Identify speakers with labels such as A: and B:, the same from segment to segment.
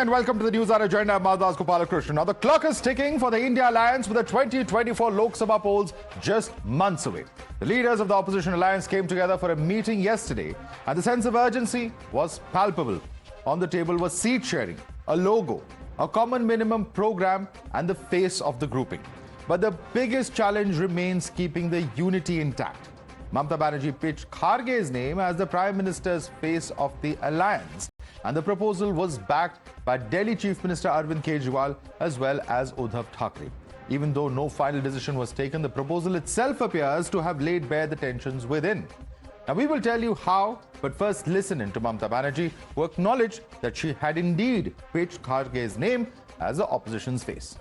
A: and welcome to the Newshour Agenda. I'm Madhavdas Gopalkrishnan. Now, the clock is ticking for the I.N.D.I.A alliance with the 2024 Lok Sabha polls just months away. The leaders of the opposition alliance came together for a meeting yesterday, and the sense of urgency was palpable. On the table was seat sharing, a logo, a common minimum program, and the face of the grouping. But the biggest challenge remains keeping the unity intact. Mamata Banerjee pitched Kharge's name as the Prime Minister's face of the alliance, and the proposal was backed by Delhi Chief Minister Arvind Kejriwal as well as Uddhav Thackeray. Even though no final decision was taken, the proposal itself appears to have laid bare the tensions within. Now, we will tell you how, but first listen in to Mamata Banerjee, who acknowledged that she had indeed pitched Kharge's name as the opposition's face.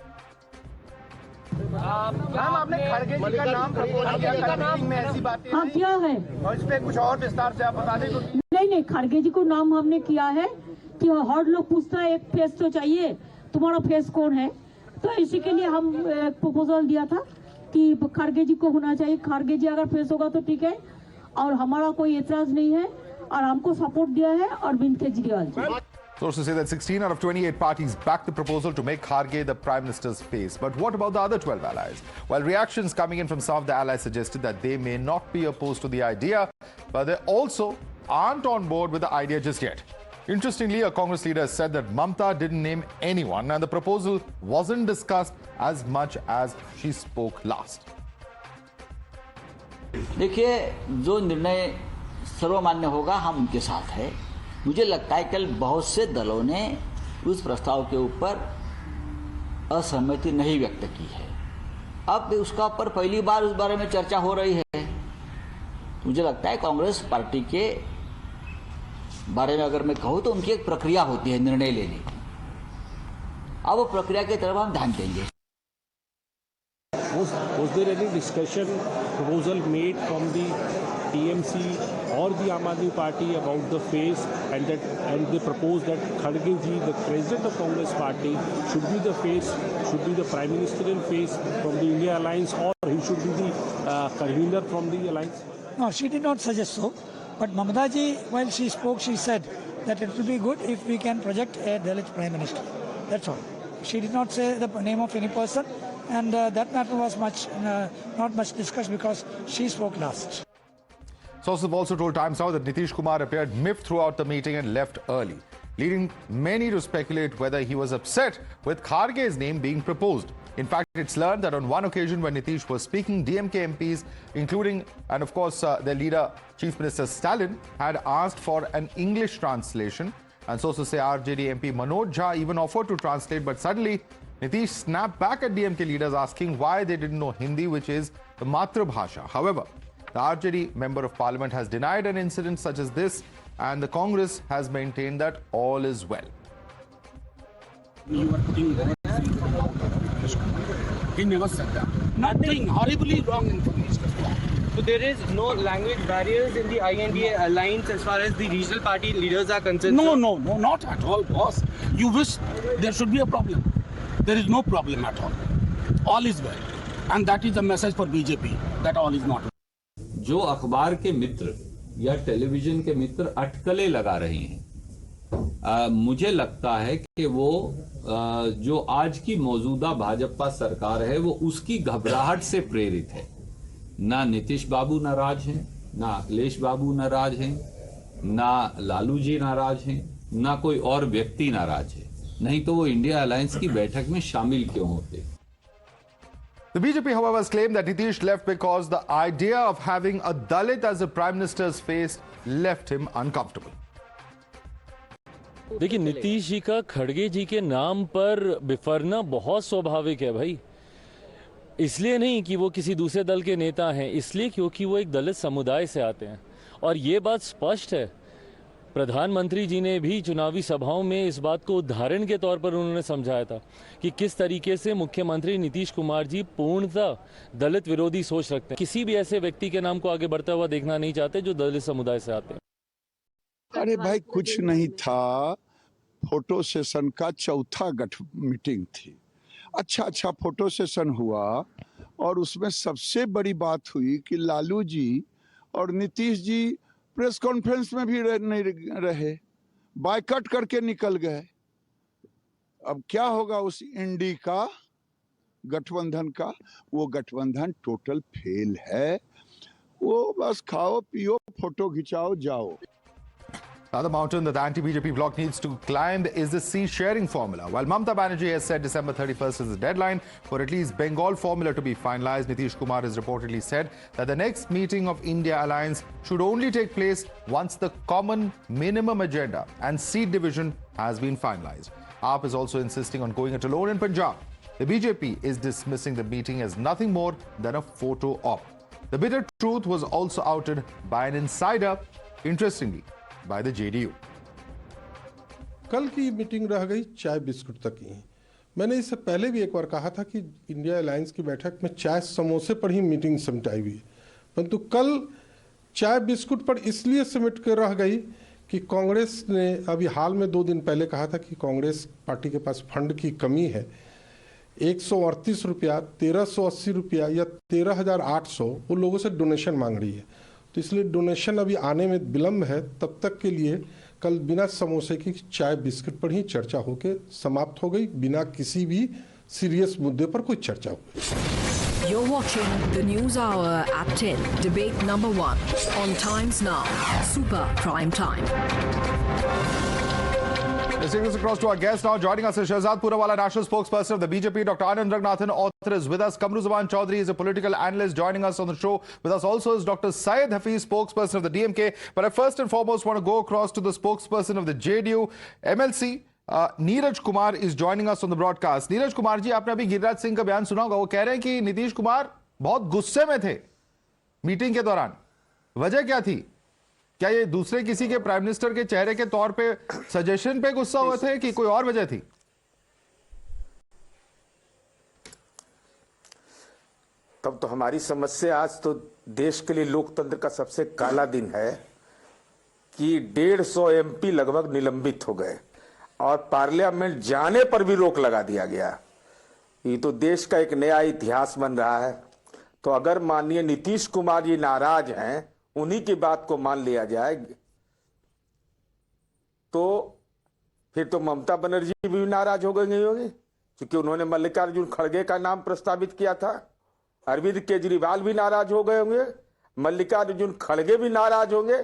B: आपने खड़गे जी का नाम propose किया में ऐसी बातें
C: हाँ किया है
B: और इस पे कुछ और विस्तार से आप बता दें।
C: नहीं खड़गे जी को नाम हमने किया है कि हर लोग पूछता है एक फेस तो चाहिए, तुम्हारा फेस कौन है, तो इसी के लिए हम एक प्रपोजल दिया था कि खड़गे जी को होना चाहिए। खड़गे जी अगर फेस होगा तो ठीक है, और हमारा कोई एतराज नहीं है, और हमको सपोर्ट दिया है Arvind Kejriwal ji.
A: Sources say that 16 out of 28 parties backed the proposal to make Kharge the Prime Minister's face. But what about the other 12 allies? Well, reactions coming in from some of the allies suggested that they may not be opposed to the idea, but they also aren't on board with the idea just yet. Interestingly, a Congress leader said that Mamata didn't name anyone and the proposal wasn't discussed as much as she spoke last.
D: देखिए, जो निर्णय सर्वमान्य होगा हम उनके साथ है। मुझे लगता है कल बहुत से दलों ने उस प्रस्ताव के ऊपर असहमति नहीं व्यक्त की है। अब उसका पर पहली बार उस बारे में चर्चा हो रही है। मुझे लगता है कांग्रेस पार्टी के बारे में अगर मैं कहूँ तो उनकी एक प्रक्रिया होती है निर्णय लेने की। अब वो प्रक्रिया की तरफ हम ध्यान देंगे।
E: Was there any discussion, proposal made from the TMC or the I.N.D.I.A party about the face, and they proposed that Kharge ji, the president of Congress party, should be the face, should be the prime ministerial face from the India alliance, or he should be the convener from the alliance?
F: No, she did not suggest so. But Mamata ji, while she spoke, she said that it will be good if we can project a Dalit prime minister. That's all. She did not say the name of any person, and that matter was not much discussed because she spoke last.
A: Sources have also told Times Now that Nitish Kumar appeared miffed throughout the meeting and left early, leading many to speculate whether he was upset with Kharge's name being proposed. In fact, it's learned that on one occasion when Nitish was speaking, DMK MPs, including, and of course, their leader, Chief Minister Stalin, had asked for an English translation. And sources say RJD MP Manoj Jha even offered to translate, but suddenly Nitish snapped back at DMK leaders asking why they didn't know Hindi, which is the Matra Bhasha. However, the RJD Member of Parliament has denied an incident such as this, and the Congress has maintained that all is well.
G: You are putting he never said that. Nothing horribly wrong information.
H: So there is no language barriers in the I.N.D.I.A alliance as far as the regional party leaders are concerned?
G: No, not at all, boss. You wish there should be a problem. There is no problem at all. All is well. And that is the message for BJP, that all is not well.
I: जो अखबार के मित्र या television के मित्र अटकलें लगा रहे हैं, मुझे लगता है कि वो जो आज की मौजूदा भाजपा सरकार है वो उसकी घबराहट से प्रेरित है। ना नीतीश बाबू नाराज हैं, ना अखिलेश बाबू नाराज हैं, ना लालू जी नाराज हैं, ना कोई और व्यक्ति नाराज है। नहीं तो वो इंडिया अलायंस की बैठक में शामिल क्यों होते?
A: The BJP, however, has claimed that Nitish left because the idea of having a Dalit as a Prime Minister's face left him uncomfortable.
J: देखिए, नीतीश जी का खड़गे जी के नाम पर बिफरना बहुत स्वाभाविक है भाई। इसलिए नहीं कि वो किसी दूसरे दल के नेता हैं, इसलिए क्योंकि वो एक दलित समुदाय से आते हैं। और ये बात स्पष्ट है, प्रधानमंत्री जी ने भी चुनावी सभाओं में इस बात को उदाहरण के तौर पर उन्होंने समझाया था कि किस तरीके से मुख्यमंत्री नीतीश कुमार जी पूर्णतः दलित विरोधी सोच रखते हैं। किसी भी ऐसे व्यक्ति के नाम को आगे बढ़ता हुआ देखना नहीं चाहते जो दलित समुदाय से आते हैं।
K: अरे भाई, कुछ नहीं था, फोटो सेशन का चौथा मीटिंग थी। अच्छा फोटो सेशन हुआ और उसमें सबसे बड़ी बात हुई कि लालू जी और नीतीश जी प्रेस कॉन्फ्रेंस में भी नहीं रहे, बायकॉट करके निकल गए। अब क्या होगा उस इंडी का, गठबंधन का? वो गठबंधन टोटल फेल है। वो बस खाओ पियो फोटो खिंचाओ जाओ।
A: Now, the mountain that the anti-BJP bloc needs to climb is the seat-sharing formula. While Mamata Banerjee has said December 31st is the deadline for at least Bengal formula to be finalized, Nitish Kumar has reportedly said that the next meeting of I.N.D.I.A alliance should only take place once the common minimum agenda and seat division has been finalized. AAP is also insisting on going it alone in Punjab. The BJP is dismissing the meeting as nothing more than a photo op. The bitter truth was also outed by an insider, interestingly, by the JDU.
L: कल की meeting रह गई चाय biscuit तक ही। मैंने इससे पहले भी एक बार कहा था कि इंडिया अलायंस की बैठक में चाय समोसे पर ही मीटिंग सिमटाई हुई है, परंतु कल चाय बिस्कुट पर इसलिए सिमट कर रह गई कि कांग्रेस ने अभी हाल में 2 दिन पहले कहा था कि कांग्रेस पार्टी के पास फंड की कमी है। 138 रुपया, 1380 रुपया या 13,800 वो लोगों से डोनेशन मांग रही है, तो इसलिए डोनेशन अभी आने में विलम्ब है। तब तक के लिए कल बिना समोसे की चाय बिस्किट पर ही चर्चा होकर समाप्त हो गई, बिना किसी भी सीरियस मुद्दे पर कोई चर्चा हुई।
M: You're watching the News Hour at 10, debate number 1 on Times Now, Super Prime Time.
A: Let's take this across to our guest now. Joining us is Shahzad Purawala, national spokesperson of the BJP. Dr. I.N.D.I.A, author, is with us. Kamru Zaman Chaudhary is a political analyst joining us on the show. With us also is Dr. Syed Hafiz, spokesperson of the DMK. But I first and foremost want to go across to the spokesperson of the JDU, MLC. Neeraj Kumar is joining us on the broadcast. Neeraj Kumar ji, आपने अभी गिरिराज सिंह का बयान सुना होगा। वो कह रहे हैं कि नीतीश कुमार बहुत गुस्से में थे मीटिंग के दौरान। वजह क्या थी? क्या ये दूसरे किसी के प्राइम मिनिस्टर के चेहरे के तौर पे सजेशन पे गुस्सा हुए थे कि कोई और वजह थी?
N: तब तो हमारी समस्या, आज तो देश के लिए लोकतंत्र का सबसे काला दिन है कि 150 एमपी लगभग निलंबित हो गए और पार्लियामेंट जाने पर भी रोक लगा दिया गया। ये तो देश का एक नया इतिहास बन रहा है। तो अगर माननीय नीतीश कुमार जी नाराज हैं, उन्हीं की बात को मान लिया जाए, तो फिर तो ममता बनर्जी भी नाराज हो गई होगी, क्योंकि उन्होंने मल्लिकार्जुन खड़गे का नाम प्रस्तावित किया था। अरविंद केजरीवाल भी नाराज हो गए होंगे, मल्लिकार्जुन खड़गे भी नाराज होंगे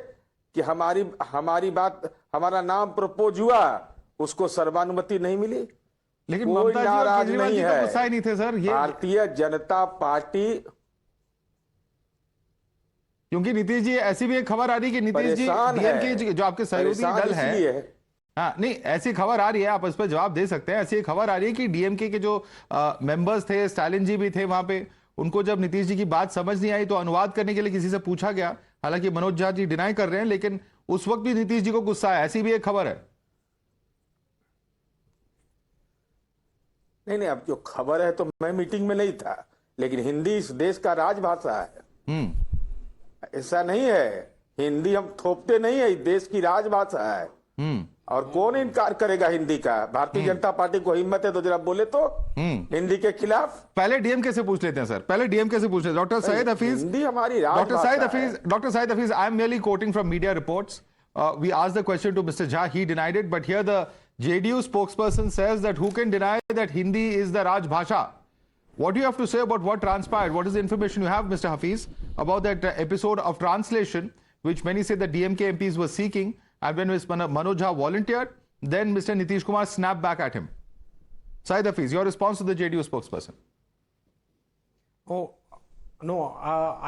N: कि हमारी बात, हमारा नाम प्रपोज हुआ, उसको सर्वानुमति नहीं मिली।
A: लेकिन
N: कोई नाराज नहीं है।
A: गुस्सा ही नहीं थे सर। ये
N: भारतीय जनता पार्टी,
A: क्योंकि नीतीश जी, ऐसी भी एक खबर आ रही है कि नीतीश जी डीएमके जो आपके सहयोगी दल है, हाँ नहीं, ऐसी खबर आ रही है, आप इस पर जवाब दे सकते हैं। ऐसी एक खबर आ रही है कि डीएमके के जो मेंबर्स थे, स्टालिन जी भी थे वहां पे, उनको जब नीतीश जी की बात समझ नहीं आई तो अनुवाद करने के लिए किसी से पूछा गया। हालांकि मनोज झा जी डिनाई कर रहे हैं, लेकिन उस वक्त भी नीतीश जी को गुस्सा है, ऐसी भी एक खबर है।
N: नहीं, अब जो खबर है तो मैं मीटिंग में नहीं था, लेकिन हिंदी इस देश का राजभाषा है। ऐसा नहीं है, हिंदी हम थोपते नहीं है, देश की राजभाषा है। और कौन इनकार करेगा हिंदी का? भारतीय जनता पार्टी को हिम्मत है तो जरा बोले तो हिंदी के खिलाफ।
A: पहले डीएमके से पूछ लेते हैं सर, पहले डीएमके से पूछ लेते हैं। डॉक्टर सईद हफीज,
N: हिंदी हमारी राजभाषा है।
A: Doctor Saeed Hafeez, I am merely quoting from media reports. We asked the question to Mr. Jha, he denied it, but here the JDU spokesperson says that who can deny that Hindi is the Raj Bhasha? What do you have to say about what transpired? What is the information you have, Mr. Hafiz, about that episode of translation, which many say the DMK MPs were seeking, and when Manoj Jha volunteered, then Mr. Nitish Kumar snapped back at him. Syed Hafiz, your response to the JDU spokesperson?
H: Oh, no,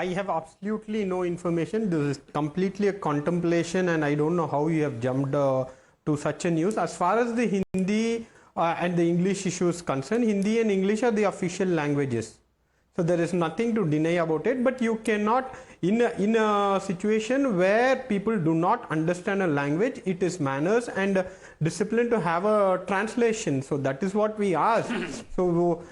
H: I have absolutely no information. This is completely a contemplation, and I don't know how you have jumped to such a news. As far as the Hindi and the English issue is concerned, Hindi and English are the official languages. So there is nothing to deny about it, but you cannot, in a situation where people do not understand a language, it is manners and discipline to have a translation. So that is what we ask. So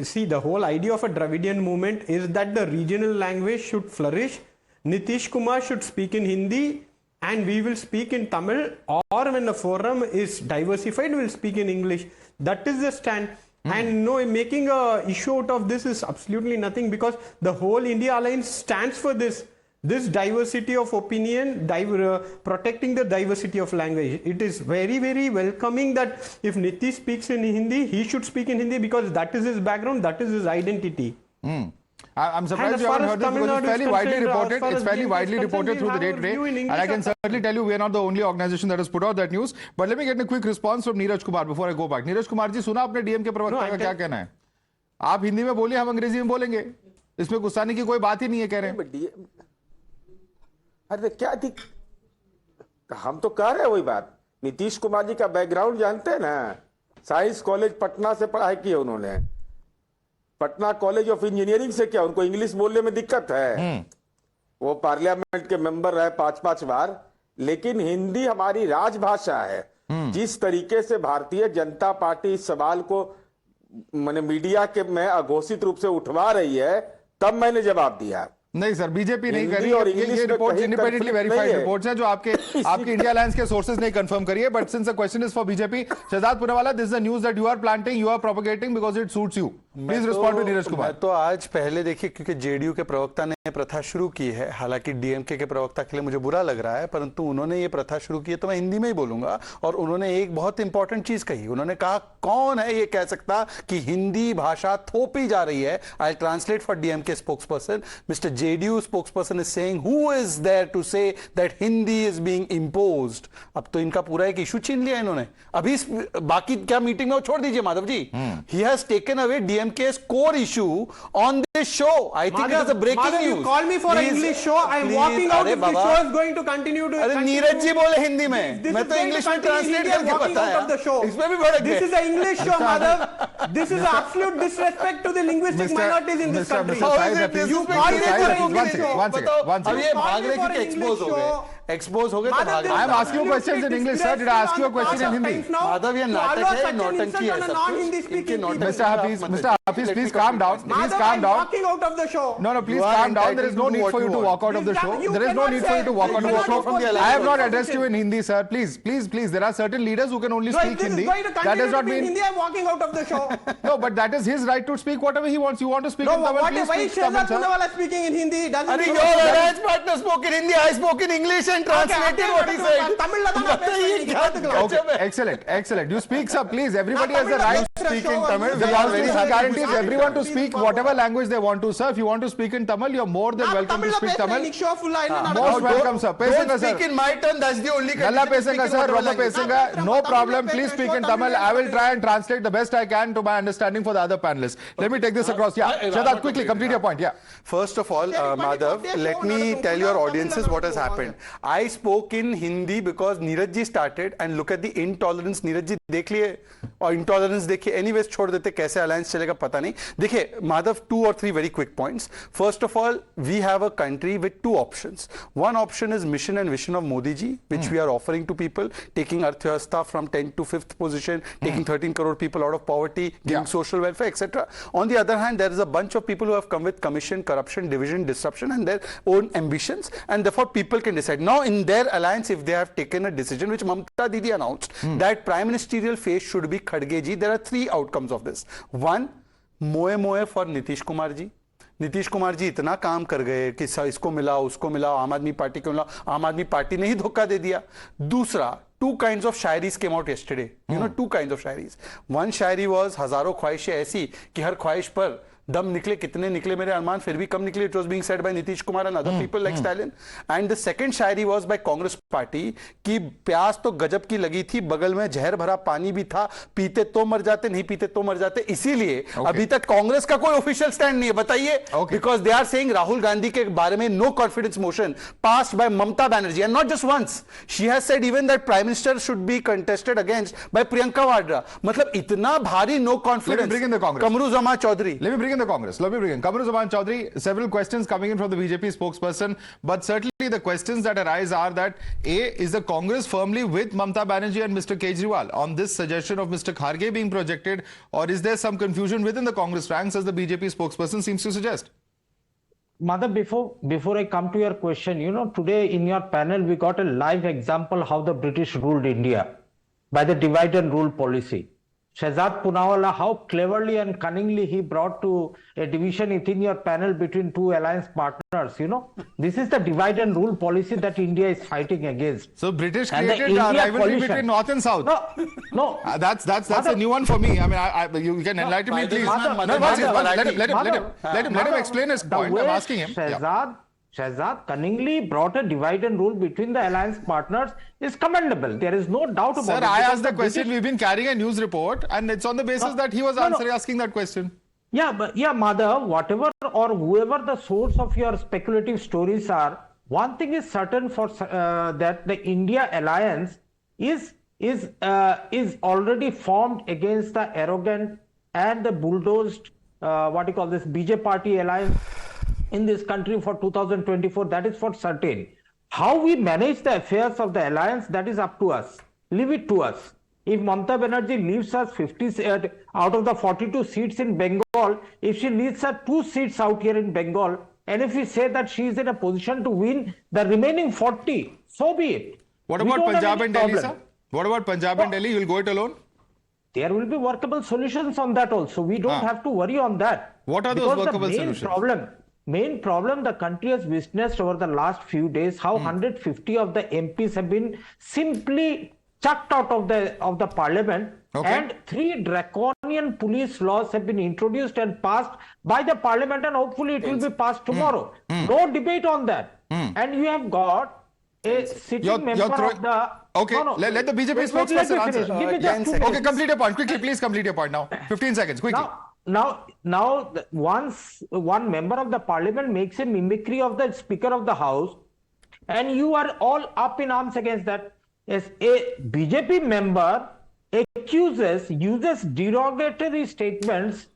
H: see, the whole idea of a Dravidian movement is that the regional language should flourish. Nitish Kumar should speak in Hindi and we will speak in Tamil, or when the forum is diversified, we will speak in English. That is the stand. And no, making a issue out of this is absolutely nothing, because the whole India alliance stands for this. this diversity of opinion, protecting the diversity of language. It is very, very welcoming that if Nitish speaks in Hindi, he should speak in Hindi because that is his background, that is his identity.
A: I'm surprised you haven't heard this because it's fairly widely reported. It's fairly widely reported through the day today. And I can certainly tell you we are not the only organization that has put out that news. But let me get a quick response from Neeraj Kumar before I go back. Neeraj Kumar जी, सुना आपने DM के प्रवक्ता का क्या कहना है? आप हिंदी में बोलिए, हम अंग्रेजी में बोलेंगे. इसमें गुस्साने की कोई बात ही नहीं है, कह रहे हैं.
N: अरे क्या थी? हम तो कह रहे हैं वही बात. नीतीश कुमार जी का बैकग्राउंड जानते हैं ना? साइंस कॉलेज पटना से पढ़ाई की है उन्होंने. पटना कॉलेज ऑफ इंजीनियरिंग से क्या उनको इंग्लिश बोलने में दिक्कत है? वो पार्लियामेंट के मेंबर रहे 5-5 बार, लेकिन हिंदी हमारी राजभाषा है. जिस तरीके से भारतीय जनता पार्टी इस सवाल को मैंने मीडिया के में अघोषित रूप से उठवा रही है, तब मैंने जवाब दिया.
A: नहीं सर, बीजेपी नहीं कर रही है. ये रिपोर्ट्स इंडिपेंडेंटली वेरीफाइड रिपोर्ट्स हैं जो आपके इंडिया अलायंस के सोर्सेज ने कंफर्म करी है. But since the question is for BJP, Shehzad Poonawalla, this is the news that you are planting, you are propagating because it suits you. Please respond to Neeraj Kumar.
O: तो आज पहले देखिए, क्योंकि जेडीयू के प्रवक्ता ने प्रथा शुरू की है, हालांकि डीएमके के प्रवक्ता के लिए मुझे बुरा लग रहा है, परंतु उन्होंने ये प्रथा शुरू की है तो मैं हिंदी में ही बोलूंगा. और उन्होंने एक बहुत इंपॉर्टेंट चीज कही. उन्होंने कहा, कौन है ये कह सकता कि हिंदी भाषा थोपी जा रही है. I translate for DMK spokesperson. Mister JDU spokesperson is saying, who is there to say that Hindi is being imposed. अब तो इनका पूरा एक इशू छीन लिया इन्होंने. अभी बाकी क्या मीटिंग में वो छोड़ दीजिए Madhav ji. He has taken away DMK's core issue on this show. I think it is a breaking news.
H: You call me for an English show. I am walking out if the show is going to continue to.
O: अरे नीरज जी बोले हिंदी में, मैं तो English में translate करके बताया. इसमें भी बड़े.
H: This is an English show, Madhav. This is absolute disrespect to the linguistic minorities in this country. You call me for an English show.
O: अब ये भाग रहे क्योंकि एक्सपोज हो गए. एक्सपोज हो गए तो भाग.
A: I am asking you questions in English, sir. Did I ask you a question in Hindi?
O: Madhav, ये नाटक है, नौटंकी है सब.
A: Mr. Hafiz, please calm down. Please calm down.
H: Walking out of the show.
A: No, please calm down. There is no need for you to walk out of the show. There is no need for you to walk out of the show. I have not addressed you in Hindi, sir. Please. There are certain leaders who can only speak Hindi. That does not mean
H: Hindi. I'm walking out of the show.
A: No, but that is his right to speak whatever he wants. You want to speak in Tamil, please speak Tamil, sir.
H: Why is speaking in Hindi?
O: Your alliance partner spoke in Hindi. I spoke in English and translated what he said.
A: Okay, excellent. You speak, sir, please. Everybody has the right
O: to speak in Tamil.
A: The Constitution guarantees everyone to speak whatever language they want to, sir. If you want to speak in Tamil, you're more than welcome to speak Tamil. Most welcome, sir.
O: Don't speak in my turn. That's the only
A: condition. No problem. Please speak in Tamil. I will try and translate the best I can to my understanding for the other panelists. Let me take this across. Yeah, Shahzad, quickly complete your point. Yeah.
O: First of all, Madhav, let me tell your audiences what has happened. I spoke in Hindi because Neeraj ji started, and look at the intolerance. Neeraj ji देख लिए और intolerance देखिए. Anyways छोड़ देते, कैसे alliance चलेगा पता नहीं. देखिए Madhav, 2 or 3 very quick points. First of all, we have a country with 2 options. One option is mission and vision of Modi ji, which we are offering to people, taking Arthyavastha from 10th to 5th position, taking 13 crore people out of poverty, giving social welfare, etc. On the other hand, there is a bunch of people who have come with commission, corruption, division, disruption and their own ambitions, and therefore people can decide. Now in their alliance, if they have taken a decision which Mamata Didi announced, that prime ministerial face should be Kharge ji, there are 3 outcomes of this. One, moe for Nitish Kumar ji. Nitish Kumar ji इतना काम कर गए कि इसको मिला, उसको मिला, आम आदमी पार्टी को मिला, आम आदमी पार्टी ने ही धोखा दे दिया. दूसरा, 2 kinds of shayaris came out yesterday. You know, 2 kinds of shayaris. One Shayari was हजारों ख्वाहिशें ऐसी कि हर ख्वाहिश पर दम निकले, कितने निकले मेरे अरमान, फिर भी कम निकले. It was being said by Nitish Kumar and other people like Stalin. And the second Shayari was by Congress party कि प्यास तो गजब की लगी थी, बगल में जहर भरा पानी भी था, पीते तो मर जाते, नहीं पीते तो मर जाते. इसीलिए अभी तक कांग्रेस का कोई ऑफिशियल स्टैंड नहीं है. बताइए. Because they are saying Rahul Gandhi के बारे में no confidence motion passed by Mamata Banerjee, and not just once. She has said even that prime minister should be contested against by Priyanka Vadra. मतलब इतना भारी no confidence.
A: Let me bring in the Congress.
O: Kamru Zaman Chaudhary.
A: Let me bring in the Congress. Let me bring in Kamru Zaman Chaudhary. Several questions coming in from the BJP spokesperson, but certainly the questions that arise are that is the Congress firmly with Mamata Banerjee and Mr. Kejriwal on this suggestion of Mr. Kharge being projected, or is there some confusion within the Congress ranks, as the BJP spokesperson seems to suggest?
B: Mother, before I come to your question, you know, today in your panel we got a live example how the British ruled India by the divide and rule policy. Shehzad Poonawalla, how cleverly and cunningly he brought to a division within your panel between two alliance partners. This is the divide and rule policy that India is fighting against.
A: So British created a rivalry between North and South.
B: No.
A: That's a new one for me. I mean, you can enlighten me, please. Let him explain his point. I'm asking him.
B: Shehzad cunningly brought a divide and rule between the alliance partners is commendable. There is no doubt about it.
A: Sir, I asked the question. We've been carrying a news report, and it's on the basis that he was asking that question.
B: Yeah, Madhav, whatever or whoever the source of your speculative stories are, one thing is certain for that the India alliance is already formed against the arrogant and the bulldozed BJP party alliance in this country for 2024. That is for certain. How we manage the affairs of the alliance, that is up to us. Leave it to us. If Mamata Banerjee leaves us 50 out of the 42 seats in Bengal, if she leaves us 2 seats out here in Bengal, and if we say that she is in a position to win the remaining 40, so be it.
A: What about Punjab and Delhi, sir? What about Punjab and Delhi? You will go it alone?
B: There will be workable solutions on that also. We don't have to worry on that.
A: What are those workable solutions?
B: Main problem the country has witnessed over the last few days, how 150 of the MPs have been simply chucked out of the parliament, and 3 draconian police laws have been introduced and passed by the parliament, and hopefully it will be passed tomorrow. No debate on that. And you have got a sitting member of the...
A: Okay, let the BJP spokesperson answer. Okay, complete your point. Quickly, please complete your point now. 15 seconds, quickly.
B: Now, once one member of the parliament makes a mimicry of the Speaker of the House, and you are all up in arms against that. As a BJP member uses derogatory statements,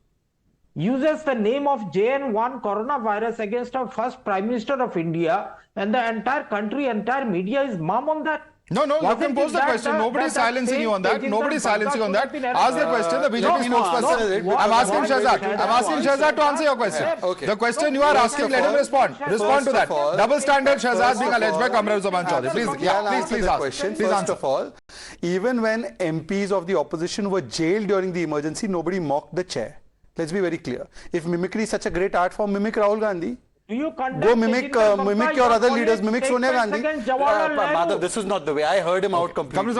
B: uses the name of JN1 coronavirus against our first Prime Minister of India, and the entire country, entire media is mum on that.
A: No, you can pose the question. Nobody is silencing you on that. Nobody is silencing you on that. Ask the question. The BJP spokesperson. I'm asking Shehzad. I'm asking Shehzad to answer your question. The question you are asking, let him respond. Respond to that. Double standard Shehzad being alleged by Kamral Zaman Chaudhary. Please ask.
O: First of all, even when MPs of the opposition were jailed during the emergency, nobody mocked the chair. Let's be very clear. If mimicry is such a great art form, mimic Rahul Gandhi. Go mimic your other leaders, mimic Sonia Gandhi. Madhav, this is not the way. I heard him out completely.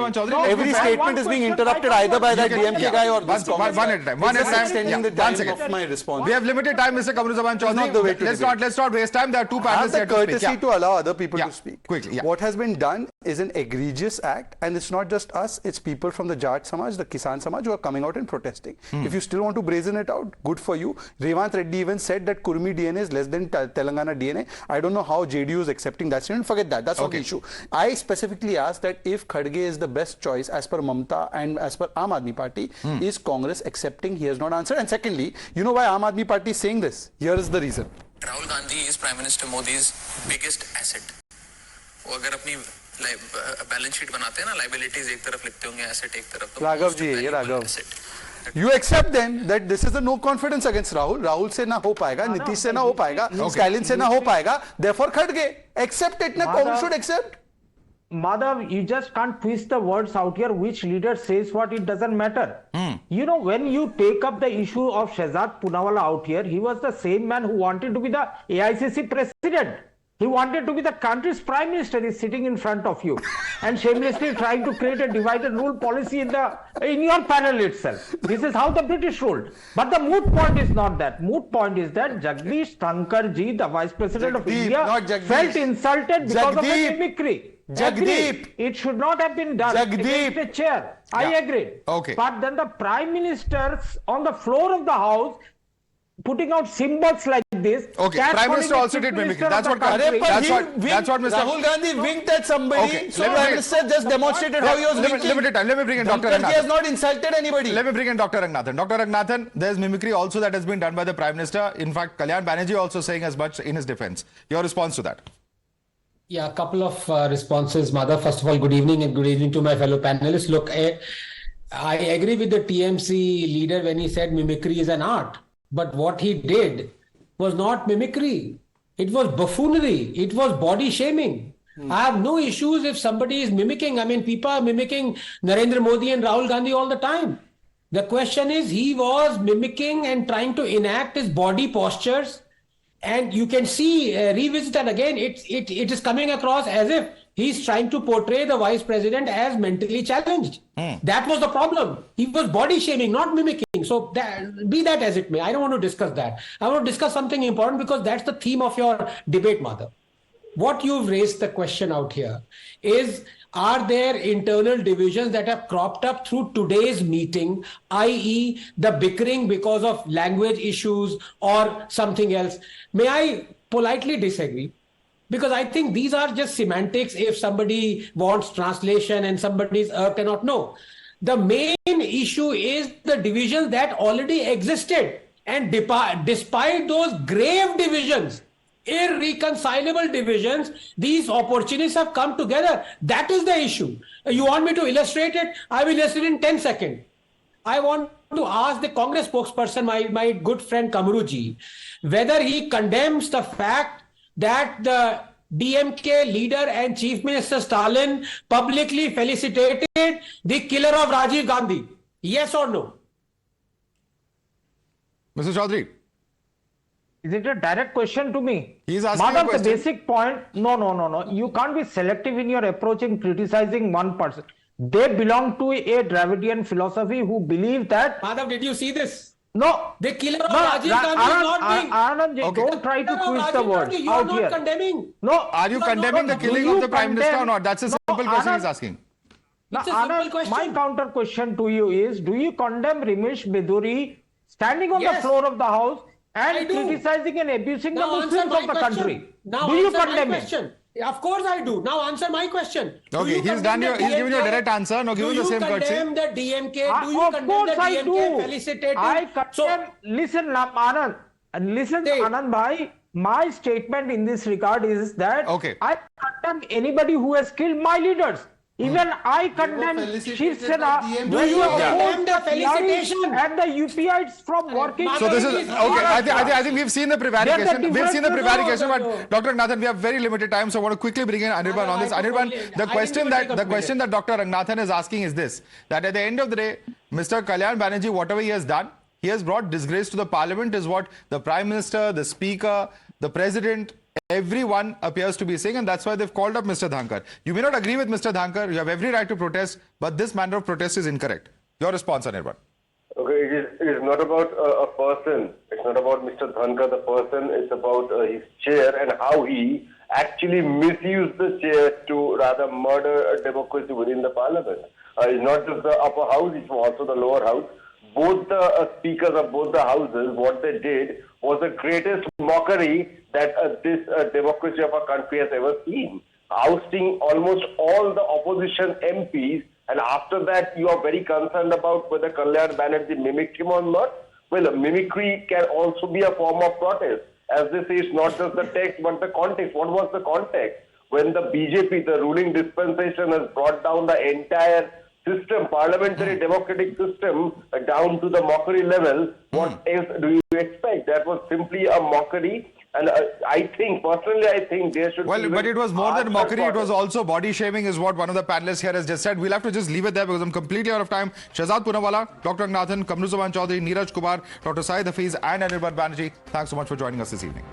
O: Every statement is being interrupted either by that DMK guy or this Congress.
A: One at a time. One
O: extending the time of my response.
A: We have limited time, Mr. Kamral Zaman Chaudhary. Let's not waste time. There are 2 panelists here to speak.
O: Courtesy to allow other people to speak.
A: Quickly.
O: What has been done is an egregious act, and it's not just us, it's people from the Jat Samaj, the Kisan Samaj who are coming out and protesting. If you still want to brazen it out, good for you. Revant Reddy even said that Kurmi DNA is less than Telangana DNA. I don't know how JDU is accepting that statement. Forget that. That's not the issue. I specifically asked that if Kharge is the best choice as per Mamata and as per Aam Aadmi Party, is Congress accepting? He has not answered. And secondly, you know why Aam Aadmi Party is saying this? Here is the reason.
P: Rahul Gandhi is Prime Minister Modi's biggest asset. वो अगर अपनी balance sheet बनाते हैं ना, liabilities एक तरफ लिखते होंगे, एसेट एक तरफ.
O: राघव जी, ये Raghav. You accept then that this is a no confidence against Rahul. Rahul से ना हो पाएगा, नीतीश से ना हो पाएगा, Stalin से ना हो पाएगा. Therefore, Kharge, accept it. Na Congress should accept.
B: Madhav, you just can't twist the words out here. Which leader says what, it doesn't matter. You know, when you take up the issue of Shehzad Poonawalla out here, he was the same man who wanted to be the AICC president. He wanted to be the country's prime minister. He's sitting in front of you and shamelessly trying to create a divide and rule policy in your panel itself. This is how the British ruled. But the moot point is not that. Moot point is that Jagdish Thankar ji, the Vice President of India, felt insulted because of the mimicry.
O: Jagdeep.
B: It should not have been done against a chair. I agree.
A: Okay.
B: But then the prime ministers on the floor of the house putting out symbols like this.
A: Okay, Prime Minister also did mimicry. That's what Mr.
O: Rahul Gandhi winked at somebody. Okay, so Prime Minister just demonstrated how he was winking.
A: Limited time. Let me bring in Dr. Ranganathan.
O: He has not insulted anybody.
A: Let me bring in Dr. Ranganathan. Dr. Ranganathan, there's mimicry also that has been done by the Prime Minister. In fact, Kalyan Banerjee also saying as much in his defense. Your response to that?
Q: Yeah, a couple of responses, Madhav. First of all, good evening and good evening to my fellow panelists. Look, I agree with the TMC leader when he said mimicry is an art. But what he did was not mimicry. It was buffoonery. It was body shaming. I have no issues if somebody is mimicking. I mean, people are mimicking Narendra Modi and Rahul Gandhi all the time. The question is, he was mimicking and trying to enact his body postures. And you can see, revisit that again, it is coming across as if he's trying to portray the vice president as mentally challenged. That was the problem. He was body shaming, not mimicking. So be that as it may, I don't want to discuss that. I want to discuss something important because that's the theme of your debate, Madhav. What you've raised the question out here is, are there internal divisions that have cropped up through today's meeting, i.e. the bickering because of language issues or something else? May I politely disagree? Because I think these are just semantics if somebody wants translation and somebody's cannot know. The main issue is the divisions that already existed. And despite those grave divisions, irreconcilable divisions, these opportunities have come together. That is the issue. You want me to illustrate it? I will illustrate in 10 seconds. I want to ask the Congress spokesperson, my good friend Kamruji, whether he condemns the fact that the DMK leader and Chief Minister Stalin publicly felicitated the killer of Rajiv Gandhi. Yes or no?
A: Mr. Chaudhary.
B: Is it a direct question to me?
A: He's asking
B: Madam,
A: a question.
B: the basic point, no. You can't be selective in your approach in criticizing one person. They belong to a Dravidian philosophy who believe that...
Q: Madhav, did you see this?
B: No.
Q: The killer of Rajiv Gandhi is not being...
B: Anand, don't try to twist the words
Q: you are not condemning.
B: No.
A: Are you condemning the killing of the Prime Minister or not? That's a simple question he's asking.
Q: It's a simple question.
B: My counter question to you is, do you condemn Ramesh Beduri standing on the floor of the House and criticizing and abusing the Muslims of the country?
Q: Do you condemn it? Of course I do. Now answer my question.
A: Okay, he's given you a direct answer. No, give you the same courtesy.
Q: Do you condemn the DMK? Do you condemn the DMK felicitating?
B: I condemn. Listen, Anand. Listen, Anand bhai. My statement in this regard is that I condemn anybody who has killed my leaders. Even I condemn Shiv Sena when you oppose the felicitation and the UPIs from working.
A: So this is okay. I think we've seen the prevarication. We've seen the prevarication, but Dr. Ranganathan, we have very limited time, so I want to quickly bring in Anirban on this. Anirban, the question that Dr. Ranganathan is asking is this: that at the end of the day, Mr. Kalyan Banerjee, whatever he has done, he has brought disgrace to the Parliament, is what the Prime Minister, the Speaker, the President, everyone appears to be saying, and that's why they've called up Mr. Dhankar. You may not agree with Mr. Dhankar, you have every right to protest, but this manner of protest is incorrect. Your response, Anirban.
R: Okay, it is not about a person. It's not about Mr. Dhankar, the person. It's about his chair and how he actually misused the chair to rather murder a democracy within the Parliament. It's not just the upper house, it's also the lower house. Both the speakers of both the houses, what they did was the greatest mockery that this democracy of our country has ever seen. Ousting almost all the opposition MPs, and after that you are very concerned about whether Kalyan Banerjee mimicked him or not. Well, mimicry can also be a form of protest. As they say, it's not just the text but the context. What was the context? When the BJP, the ruling dispensation, has brought down the entire system, parliamentary democratic system, down to the mockery level, what else do you expect? That was simply a mockery. And I think, personally, there should be...
A: Well, but it was more than mockery, it was also body shaming, is what one of the panelists here has just said. We'll have to just leave it there because I'm completely out of time. Shahzad Poonawala, Dr. Ranganathan, Kamruzaman Chaudhary, Neeraj Kumar, Dr. Syed Hafiz and Anirban Banerjee, thanks so much for joining us this evening.